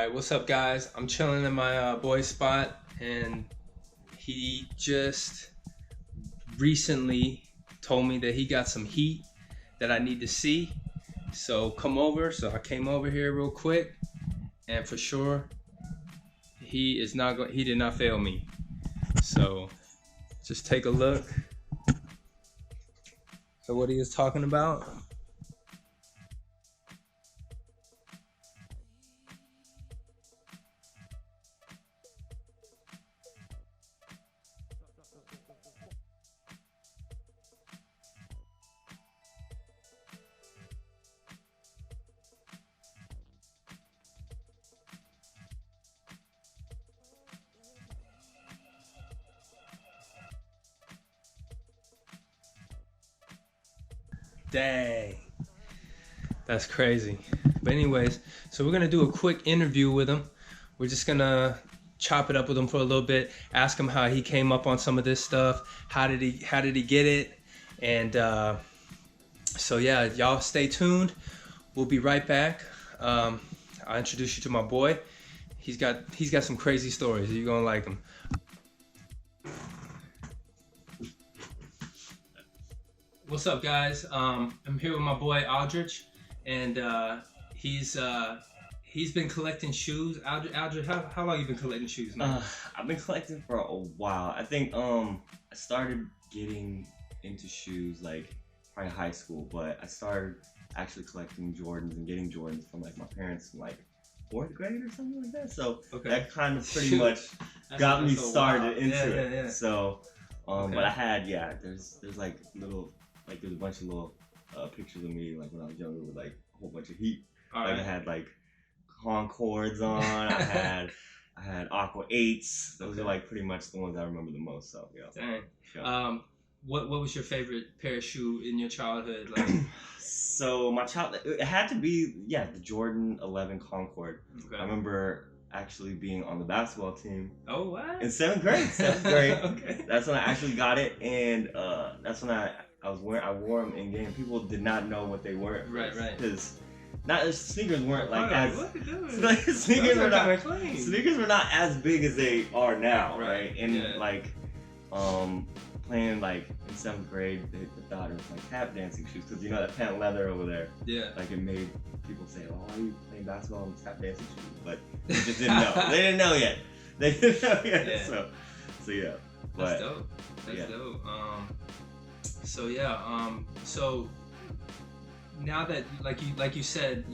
Alright, what's up, guys? I'm chilling in my boy's spot, and he just recently told me that he got some heat that I need to see. So come over. So I came over here real quick, and for sure, he did not fail me. So just take a look. So what he is talking about. Dang, that's crazy. But anyways, so we're gonna do a quick interview with him. We're just gonna chop it up with him for a little bit, ask him how he came up on some of this stuff, how did he get it, and so yeah, y'all stay tuned. We'll be right back. I'll introduce you to my boy. He's got some crazy stories. You're gonna like him. What's up, guys? I'm here with my boy Aldrich, and he's been collecting shoes. Aldrich, how long you been collecting shoes, man? I've been collecting for a while. I think I started getting into shoes like probably high school, but I started actually collecting Jordans and getting Jordans from like my parents in like 4th grade or something like that. So that kind of pretty much got me started into it. Yeah. So but I had there's like little. Like there's a bunch of little pictures of me like when I was younger with like a whole bunch of heat. I had like Concords on. I had Aqua 8s. Those are like pretty much the ones I remember the most. So yeah. Dang. Yeah. What was your favorite pair of shoe in your childhood? Like, so it had to be the Jordan 11 Concord. Okay. I remember actually being on the basketball team. Oh, what? In 7th grade. 7th grade. Okay. That's when I actually got it, and that's when I wore them in game. People did not know what they were. Right. Because sneakers weren't like sneakers were not as big as they are now, right? And like playing like in 7th grade, they thought it was like tap dancing shoes because you know that patent leather over there. Yeah. Like it made people say, "Oh, are you playing basketball in tap dancing shoes?" But they just didn't know. They didn't know yet. Yeah. So yeah. That's dope. That's dope. So now that like you said,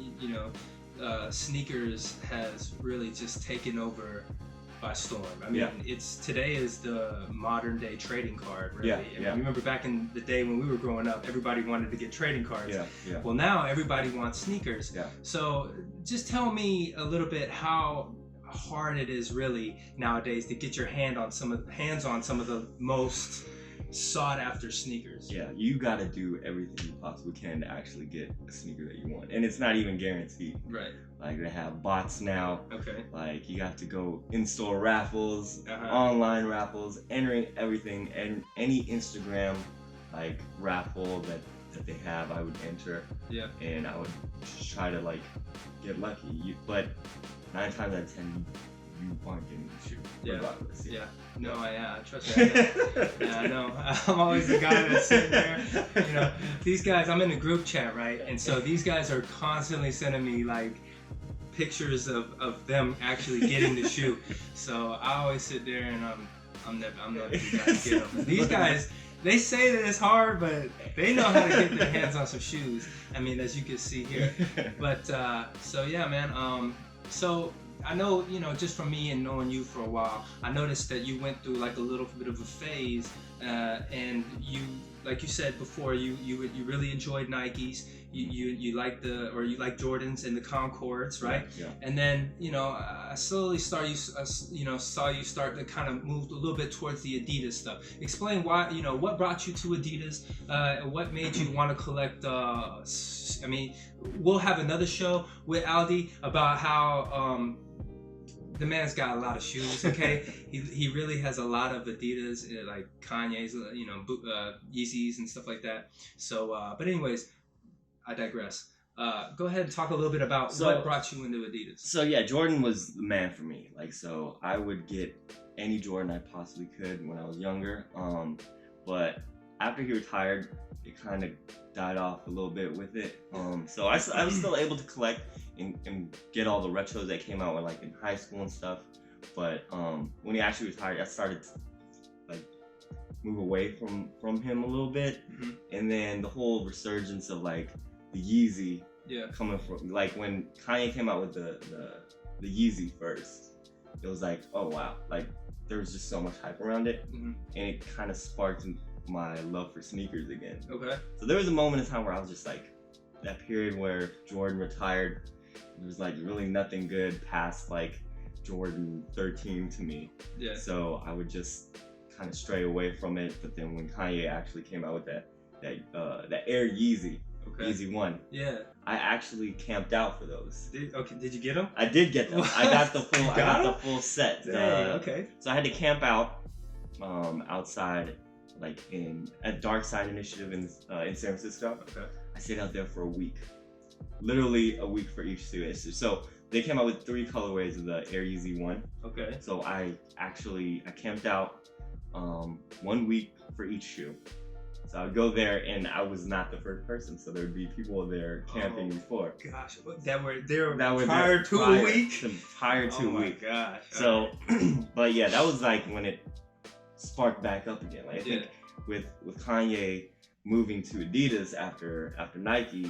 sneakers has really just taken over by storm. I mean, today is the modern day trading card, really. I remember back in the day when we were growing up, everybody wanted to get trading cards. Well, now everybody wants sneakers. So just tell me a little bit how hard it is really nowadays to get your hands on some of the most sought after sneakers. Yeah, you gotta do everything you possibly can to actually get a sneaker that you want, and it's not even guaranteed. Right. Like they have bots now. Okay. Like you have to go in-store raffles, online raffles, entering everything, and any Instagram like raffle that they have, I would enter. Yeah. And I would just try to like get lucky. But 9 times out of 10. You aren't getting the shoe, regardless. Yeah. No, trust me. I know. I'm always the guy that's sitting there. These guys. I'm in a group chat, right? And so these guys are constantly sending me like pictures of them actually getting the shoe. So I always sit there and I'm never the guy to get them. These guys. They say that it's hard, but they know how to get their hands on some shoes. I mean, as you can see here. But so yeah, man. So. I know, just from me and knowing you for a while, I noticed that you went through like a little bit of a phase, and you, like you said before, you really enjoyed Nikes. You like Jordans and the Concords, right? Yeah. And then I slowly saw you start to kind of move a little bit towards the Adidas stuff. Explain why, what brought you to Adidas, what made you want to collect. I mean, we'll have another show with Aldi about how. The man's got a lot of shoes, okay? he really has a lot of Adidas, like Kanye's, Yeezys and stuff like that. So, but anyways, I digress. go ahead and talk a little bit about what brought you into Adidas. So yeah, Jordan was the man for me. Like, so I would get any Jordan I possibly could when I was younger. But after he retired, it kind of died off a little bit with it. So I was still able to collect and get all the retros that came out when, like, in high school and stuff. But when he actually retired, I started to, like, move away from him a little bit. And then the whole resurgence of, like, the Yeezy coming from, like, when Kanye came out with the Yeezy first, it was like, oh wow, like, there was just so much hype around it, and it kind of sparked my love for sneakers again. Okay. So there was a moment in time where I was just like, that period where Jordan retired, there was like really nothing good past like Jordan 13 to me. Yeah. So I would just kind of stray away from it. But then when Kanye actually came out with that Air Yeezy, Yeezy 1. Yeah. I actually camped out for those. Did you get them? I did get them. I got the full. I got the full set. Okay. So I had to camp out, outside, like at Dark Side Initiative in San Francisco. Okay. I stayed out there for a week, literally a week for each shoe. So they came out with 3 colorways of the Air Yeezy 1. Okay. So I camped out, 1 week for each shoe. So I would go there, and I was not the first person. So there would be people there camping before. Gosh, that were prior to a week. Prior to a week. Oh my gosh. So, but yeah, that was like when it sparked back up again. Like I think with Kanye moving to Adidas after Nike,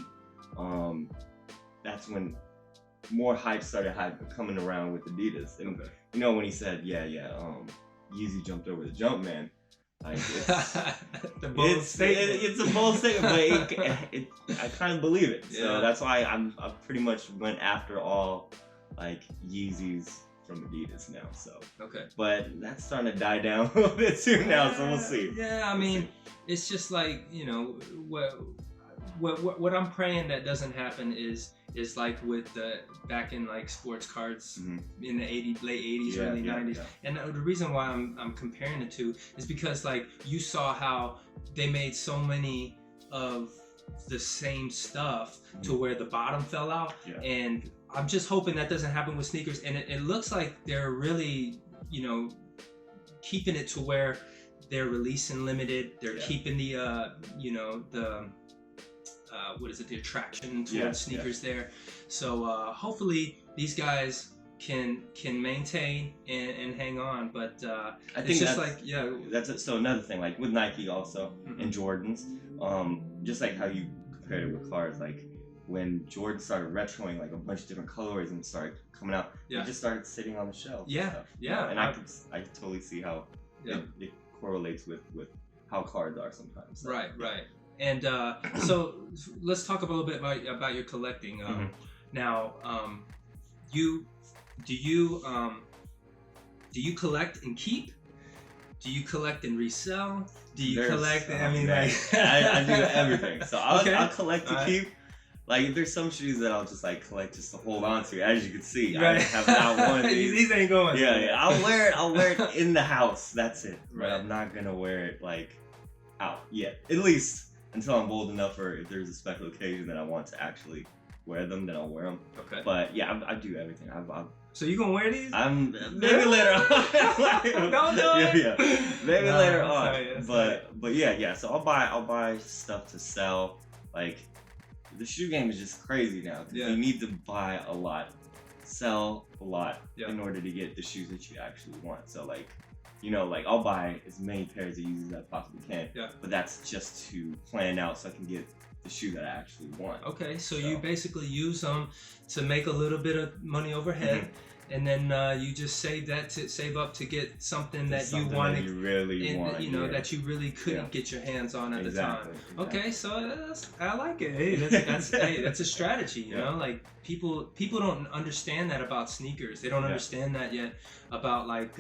that's when more hype started coming around with Adidas. And you know when he said, Yeezy jumped over the Jumpman. Like it's a bold statement, but I kind of believe it. Yeah. So that's why I pretty much went after all like Yeezys from Adidas now. So but that's starting to die down a little bit too now. So we'll see. Yeah, I mean, it's just like, you know, what I'm praying that doesn't happen is like with the back in like sports cards in the late 80s, early 90s. And the reason why I'm comparing the two is because like you saw how they made so many of the same stuff to where the bottom fell out. And I'm just hoping that doesn't happen with sneakers. And it looks like they're really, you know, keeping it to where they're releasing limited. They're keeping the, you know, the the attraction towards sneakers there. So hopefully these guys can maintain and hang on. But I think it's just so another thing, like with Nike also and Jordans, just like how you compared it with cars, like when Jordan started retroing like a bunch of different colorways and started coming out, they just started sitting on the shelf. And I totally see how it correlates with how cars are sometimes. So, right. And so let's talk a little bit about your collecting. Now, do you collect and keep? Do you collect and resell? Do you collect? I mean, like I do everything. So I'll collect to keep. Like there's some shoes that I'll just like collect just to hold on to. As you can see, I have not one of these. These ain't going. Yeah. I'll wear it in the house. That's it. Right. But I'm not gonna wear it like out yet. At least until I'm bold enough, for if there's a special occasion that I want to actually wear them, then I'll wear them. Okay. But yeah, I do everything. So you gonna wear these? Maybe later on. Don't do it. Yeah. Maybe later on. But yeah. So I'll buy stuff to sell. Like the shoe game is just crazy now. You need to buy a lot, sell a lot in order to get the shoes that you actually want. So like, you know, like I'll buy as many pairs of Yeezys as I possibly can. Yeah. But that's just to plan out so I can get the shoe that I actually want. Okay, so you basically use them to make a little bit of money overhead, and then you just save up to get something that you wanted, that you really want, you know, that you really couldn't get your hands on at the time. Okay, so I like it. Hey, that's a strategy. You know, like people don't understand that about sneakers. They don't understand that yet about like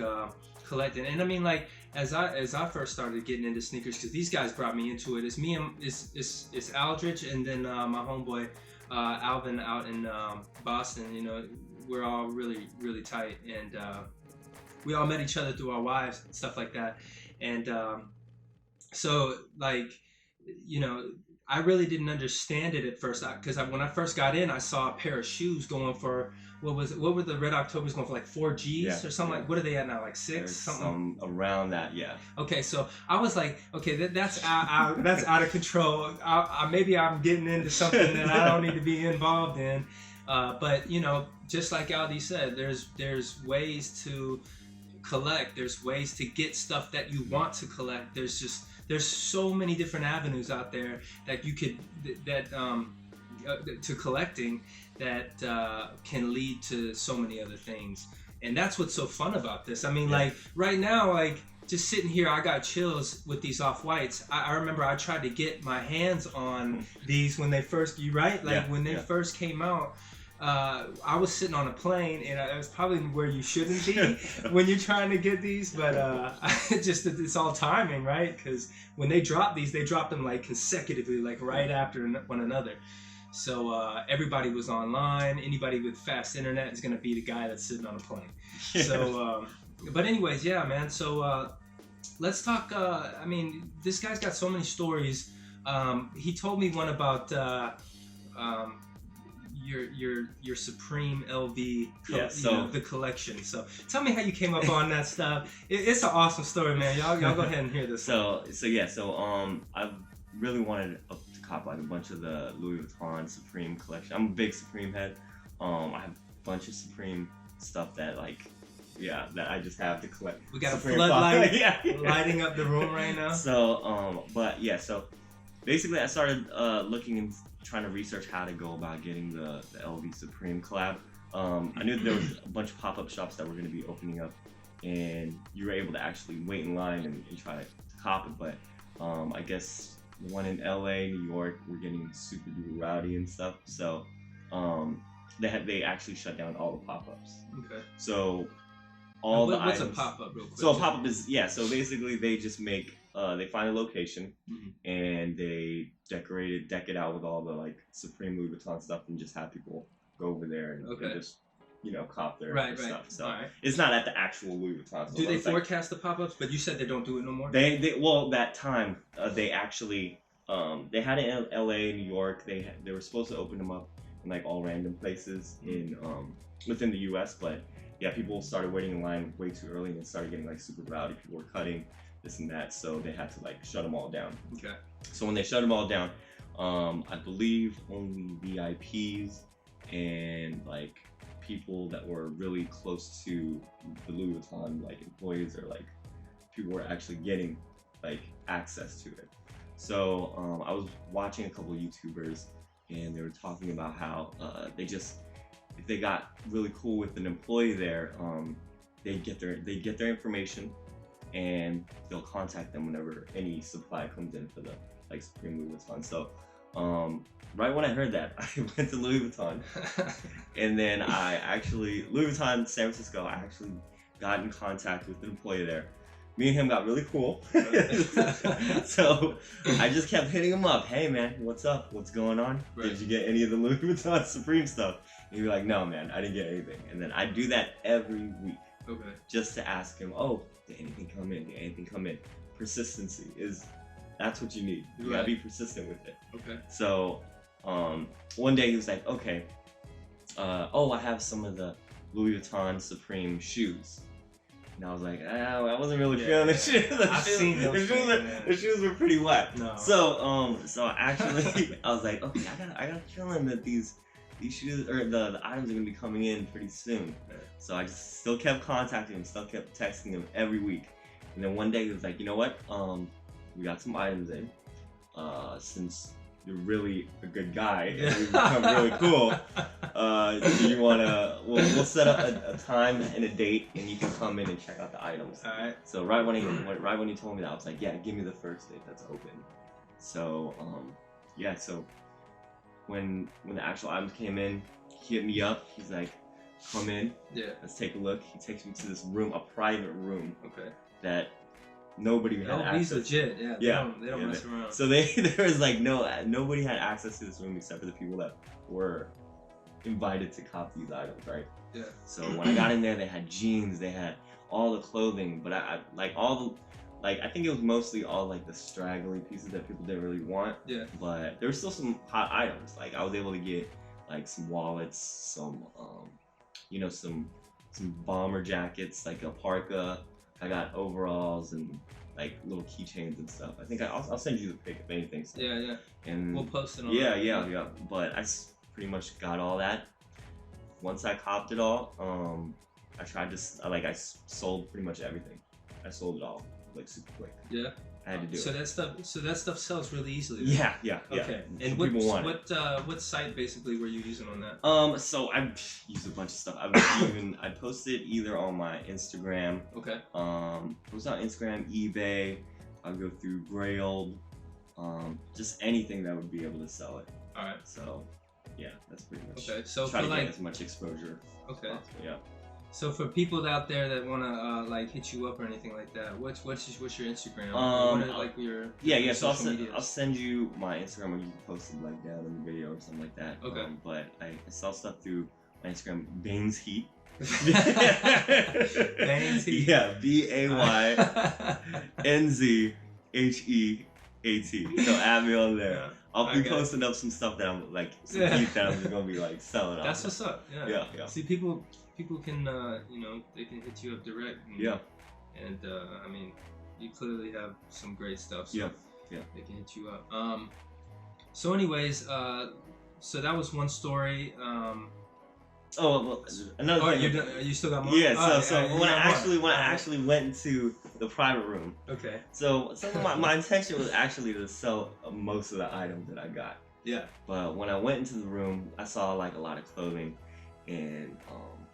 collecting. And I mean, like as I first started getting into sneakers, because these guys brought me into it. It's me and it's Aldrich, and then my homeboy Alvin out in Boston. You know, we're all really, really tight, and we all met each other through our wives and stuff like that. And so like, you know, I really didn't understand it at first because when I first got in, I saw a pair of shoes going for what was it? What were the Red Octobers going for, like 4Gs or something? Like, what are they at now, like 6 There's something? some around that, yeah. Okay, so I was like, okay, that's that's out of control. Maybe I'm getting into something that I don't need to be involved in. But you know, just like Aldi said, there's ways to collect. There's ways to get stuff that you want to collect. There's so many different avenues out there that you could to collecting that can lead to so many other things. And that's what's so fun about this. I mean, like right now, like just sitting here, I got chills with these Off-Whites. I remember I tried to get my hands on these when they first, when they first came out. I was sitting on a plane, and it was probably where you shouldn't be when you're trying to get these, but it's all timing, right? Because when they drop these, they drop them like consecutively, like right after one another. So everybody was online. Anybody with fast internet is gonna be the guy that's sitting on a plane. So, but anyways, yeah, man. So let's talk. I mean, this guy's got so many stories. He told me one about. Your Supreme LV, the collection. So tell me how you came up on that stuff. It's an awesome story, man. Y'all go ahead and hear this. So I really wanted to cop like a bunch of the Louis Vuitton Supreme collection. I'm a big Supreme head. I have a bunch of Supreme stuff that that I just have to collect. We got Supreme a floodlight lighting up the room right now. So so basically I started looking and trying to research how to go about getting the LV Supreme collab. I knew there was a bunch of pop-up shops that were going to be opening up, and you were able to actually wait in line and try to cop it. But I guess the one in LA, New York, were getting super duper rowdy and stuff. So they actually shut down all the pop-ups. Okay. So what's a pop-up real quick? So a pop-up is so basically they just make they find a location and they deck it out with all the like Supreme Louis Vuitton stuff and just have people go over there and just cop their stuff. So it's not at the actual Louis Vuitton. Do they forecast the pop-ups? But you said they don't do it no more. That time they actually they had it in LA, New York. They were supposed to open them up in like all random places in within the US, but yeah, people started waiting in line way too early and it started getting like super rowdy. People were cutting this and that, so they had to like shut them all down. Okay. So when they shut them all down, I believe only VIPs and like people that were really close to the Louis Vuitton like employees or like people were actually getting like access to it. So I was watching a couple of YouTubers and they were talking about how if they got really cool with an employee there, they get their information and they'll contact them whenever any supply comes in for the like Supreme Louis Vuitton. So right when I heard that, I went to Louis Vuitton and then Louis Vuitton San Francisco, I actually got in contact with an employee there. Me and him got really cool. So I just kept hitting him up. Hey man, what's up? What's going on? Right. Did you get any of the Louis Vuitton Supreme stuff? And he'd be like, no man, I didn't get anything. And then I do that every week. Okay. Just to ask him, oh, did anything come in? Did anything come in? Persistency that's what you need. You gotta be persistent with it. Okay. So one day he was like, okay, I have some of the Louis Vuitton Supreme shoes. And I was like, I wasn't really feeling the shoes. The shoes were pretty wet. No. So actually, I was like, okay, I got a feeling that these shoes or the items are gonna be coming in pretty soon. So I just still kept contacting him, still kept texting him every week. And then one day he was like, you know what? We got some items in. Since you're really a good guy and we've become really cool, do you wanna? We'll set up a time and a date, and you can come in and check out the items. All right. So right when he told me that, I was like, yeah, give me the first date that's open. So so when the actual items came in, he hit me up. He's like, come in. Yeah. Let's take a look. He takes me to this room, a private room. Okay. That nobody had access. He's legit. Yeah. They don't mess around. So there was like nobody had access to this room except for the people that were invited to cop these items, right? Yeah. So when I got in there, they had jeans, they had all the clothing, but I like all the like I think it was mostly all like the straggly pieces that people didn't really want. Yeah. But there were still some hot items. Like I was able to get like some wallets, some some bomber jackets, like a parka. I got overalls and like little keychains and stuff. I think I'll send you the pic if anything. So. Yeah. And we'll post it on. Yeah. But I pretty much got all that. Once I copped it all, I tried to I sold pretty much everything. I sold it all like super quick. Yeah. I had to do it. So that stuff sells really easily. Yeah. Okay. And what site basically were you using on that? So I used a bunch of stuff. I posted either on my Instagram. Okay. It was on Instagram, eBay. I'll go through Grailed. Just anything that would be able to sell it. All right. So, yeah, that's pretty much. Okay. So try to get as much exposure. Okay. As possible, yeah. So for people out there that wanna like hit you up or anything like that, what's your Instagram? Yeah. So I'll send you my Instagram, or you can post it like down in the video or something like that. Okay. But I sell stuff through my Instagram, Baines Heat. Baines Heat. Yeah, BAYNZHEAT. So add me on there. Yeah. I'll be posting up some stuff that I'm like heat that I'm just gonna be like selling. That's what's up. Yeah. See, people can they can hit you up direct. And I mean, you clearly have some great stuff. So yeah. They can hit you up. So anyways, so that was one story. Another thing. You still got more? Yeah. When I actually went into the private room. Okay. So some of my intention was actually to sell most of the items that I got. Yeah. But when I went into the room, I saw like a lot of clothing, and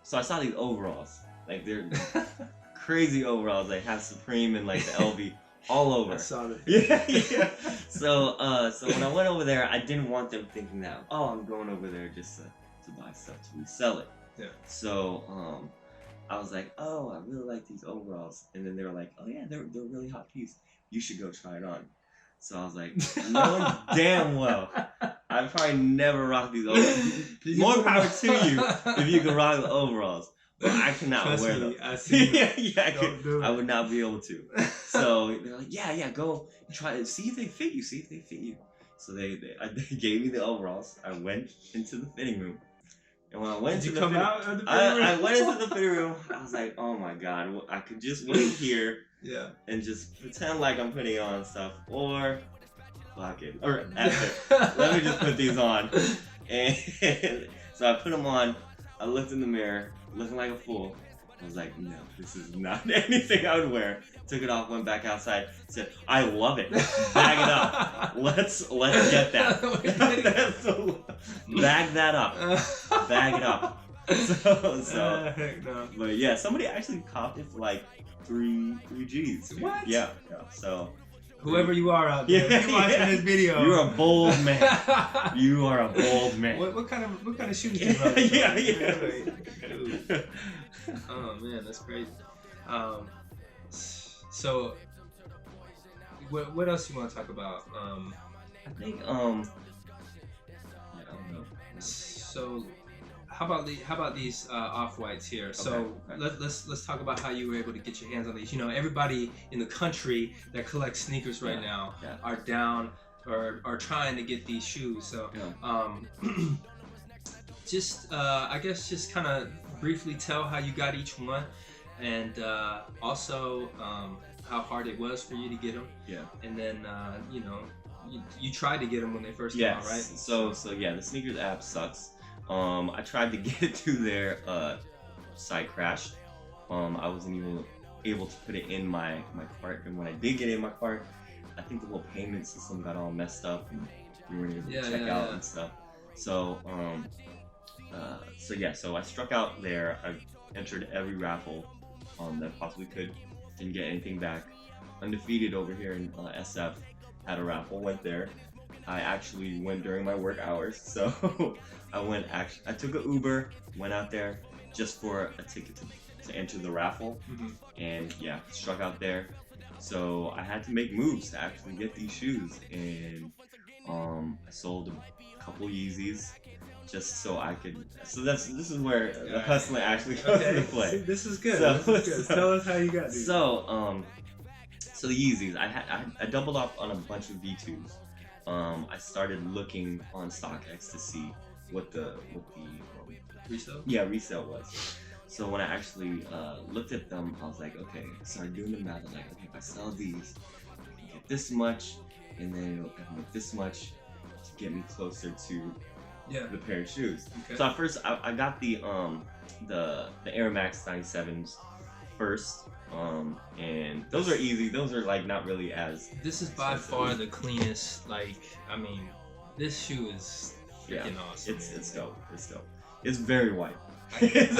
so I saw these overalls. Like they're crazy overalls. They have Supreme and like the LV all over. I saw that. Yeah. So when I went over there, I didn't want them thinking that I'm going over there just to buy stuff to resell it. Yeah. So I was like, I really like these overalls, and then they were like, oh yeah, they're a really hot piece. You should go try it on. So I was like, knowing damn well, I'd probably never rock these overalls. More power to you if you can rock the overalls. But I cannot wear them. I see. I would not be able to. So they're like, yeah, go try it. See if they fit you. So they gave me the overalls. I went into the fitting room. And when I went Did you come out of the fitting room? I went into the fitting room. I was like, oh my God, I could just wait here. Yeah. And just pretend like I'm putting on stuff, or fuck it, or let me just put these on. And so I put them on. I looked in the mirror, looking like a fool. I was like, no, this is not anything I would wear. Took it off, went back outside, said, I love it. Bag it up. Let's get that. Bag that up. Bag it up. But yeah, somebody actually copped it for like 3 G's. What? Yeah. So whoever you are out there, if you're watching this video, you're a bold man. You are a bold man. What kind of shoes do you run? Dude. Oh man, that's crazy. So what else you want to talk about? I think I don't know. So how about these off-whites here? Okay. So let's talk about how you were able to get your hands on these. You know, everybody in the country that collects sneakers right now are down or are trying to get these shoes. So I guess just kind of briefly tell how you got each one, and also how hard it was for you to get them. Yeah. And then you tried to get them when they first came out, right? So the Sneakers app sucks. I tried to get it to their site crashed. I wasn't even able to put it in my cart, and when I did get it in my cart, I think the whole payment system got all messed up, and we weren't able to check out and stuff. So so I struck out there. I entered every raffle that I possibly could. Didn't get anything back. Undefeated over here in SF had a raffle. Went there. I actually went during my work hours, so I took an Uber, went out there just for a ticket to enter the raffle, and struck out there. So I had to make moves to actually get these shoes, and I sold a couple Yeezys just so I could. So this is where the hustling actually comes into play. This is good. So tell us how you got these. So So the Yeezys, I doubled up on a bunch of V2s. I started looking on StockX to see what the Resale? yeah, resale was. So when I actually looked at them, I was like, okay, I started doing the math. I was like, okay, if I sell these, I can get this much, and then I can make this much to get me closer to the pair of shoes. Okay. So at first, I got the Air Max 97s first, and those are easy. Those are like not really as. This is by far the cleanest. Like, I mean, this shoe is freaking awesome. It's dope. It's dope. It's very white. It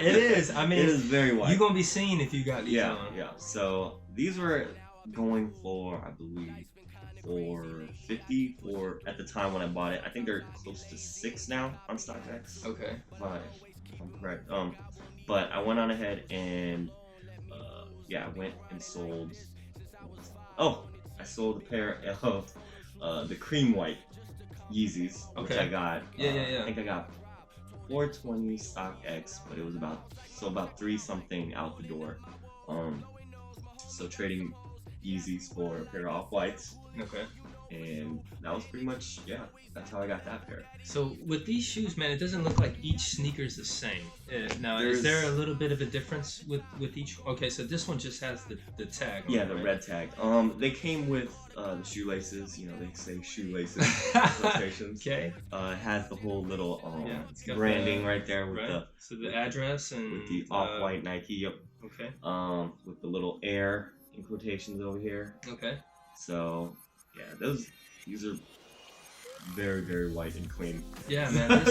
is. I mean, it is very white. You're gonna be seen if you got these on. Yeah. So these were going for, I believe, $450 for at the time when I bought it. I think they're close to $6 now on StockX. Okay. If I'm correct. But I went on ahead and I went and sold. Oh, I sold a pair of the cream white Yeezys, which I got. I think I got $420 StockX, but it was about 3 something out the door. So trading Yeezys for a pair of off-whites. Okay. And that was pretty much, that's how I got that pair. So with these shoes, man, it doesn't look like each sneaker is the same. Now, is there a little bit of a difference with each? Okay, so this one just has the tag. Yeah, the red tag. They came with the shoelaces. You know, they say shoelaces. Quotations. Okay. It has the whole little it's got branding right there with the address and with the off-white Nike. Yep. Okay. With the little air in quotations over here. Okay. So these are very, very white and clean. Yeah, man.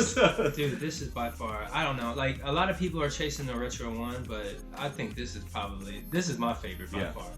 Dude, this is by far, I don't know, like a lot of people are chasing the retro one, but I think this is my favorite by far.